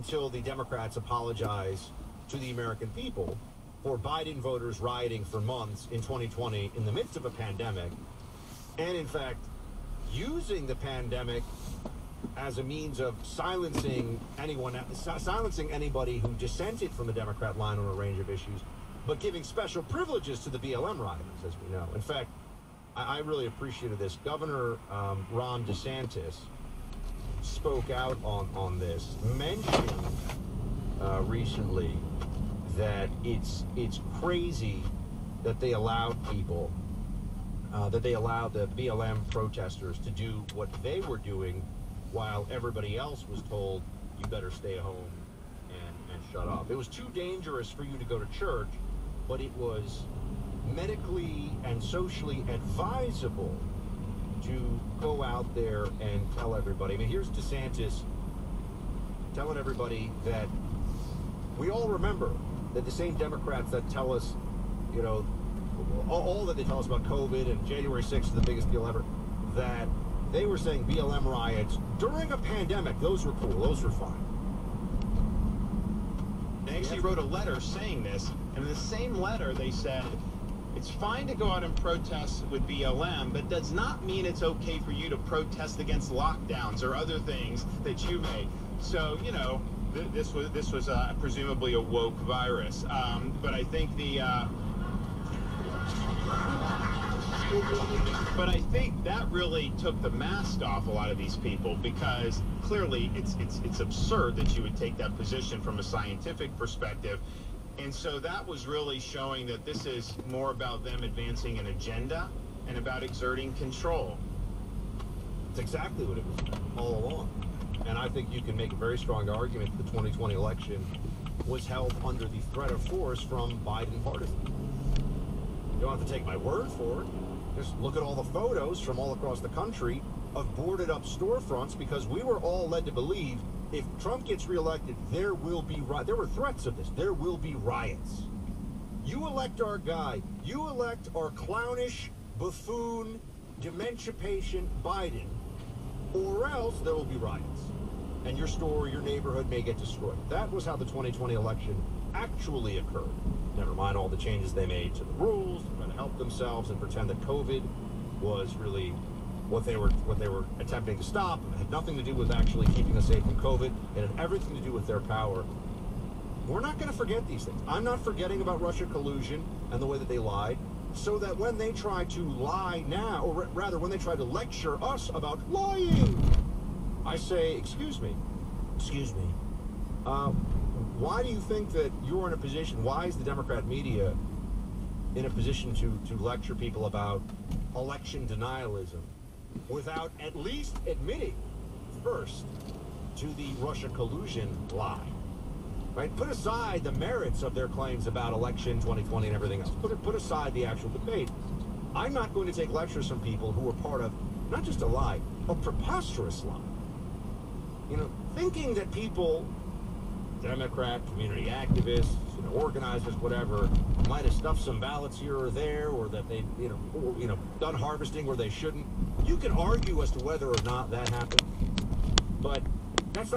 until the Democrats apologize to the American people for Biden voters rioting for months in 2020 in the midst of a pandemic, and in fact using the pandemic as a means of silencing anybody who dissented from the Democrat line on a range of issues, but giving special privileges to the BLM rioters, as we know. In fact, I really appreciated this. Governor Ron DeSantis spoke out on this, mentioned recently that it's crazy that they allowed people, that they allowed the BLM protesters to do what they were doing while everybody else was told, you better stay home and shut up. It was too dangerous for you to go to church, but it was medically and socially advisable to go out there and tell everybody. I mean, here's DeSantis telling everybody that we all remember that the same Democrats that tell us, you know, all that they tell us about COVID and January 6th is the biggest deal ever, that they were saying BLM riots during a pandemic, those were cool, those were fine. They actually wrote a letter saying this, and in the same letter they said, it's fine to go out and protest with BLM, but does not mean it's okay for you to protest against lockdowns or other things that you may. So, you know, this was presumably a woke virus. But I think But I think that really took the mask off a lot of these people, because clearly it's absurd that you would take that position from a scientific perspective. And so that was really showing that this is more about them advancing an agenda and about exerting control. It's exactly what it was all along. And I think you can make a very strong argument that the 2020 election was held under the threat of force from Biden partisans. You don't have to take my word for it. Just look at all the photos from all across the country of boarded up storefronts, because we were all led to believe if Trump gets reelected, there will be there were threats of this. There will be riots. You elect our guy. You elect our clownish, buffoon, dementia patient Biden, or else there will be riots. And your store, your neighborhood may get destroyed. That was how the 2020 election actually occurred. Never mind all the changes they made to the rules to try to help themselves and pretend that COVID was really what they were attempting to stop. It had nothing to do with actually keeping us safe from COVID. It had everything to do with their power. We're not going to forget these things. I'm not forgetting about Russia collusion and the way that they lied, so that when they try to lie now, or rather when they try to lecture us about lying, I say, excuse me, why do you think that you're in a position, why is the Democrat media in a position to lecture people about election denialism without at least admitting first to the Russia collusion lie? Right? Put aside the merits of their claims about election 2020 and everything else. Put aside the actual debate. I'm not going to take lectures from people who are part of not just a lie, a preposterous lie. You know, thinking that people, Democrat, community activists, you know, organizers, whatever, might have stuffed some ballots here or there, or that they, done harvesting where they shouldn't. You can argue as to whether or not that happened, but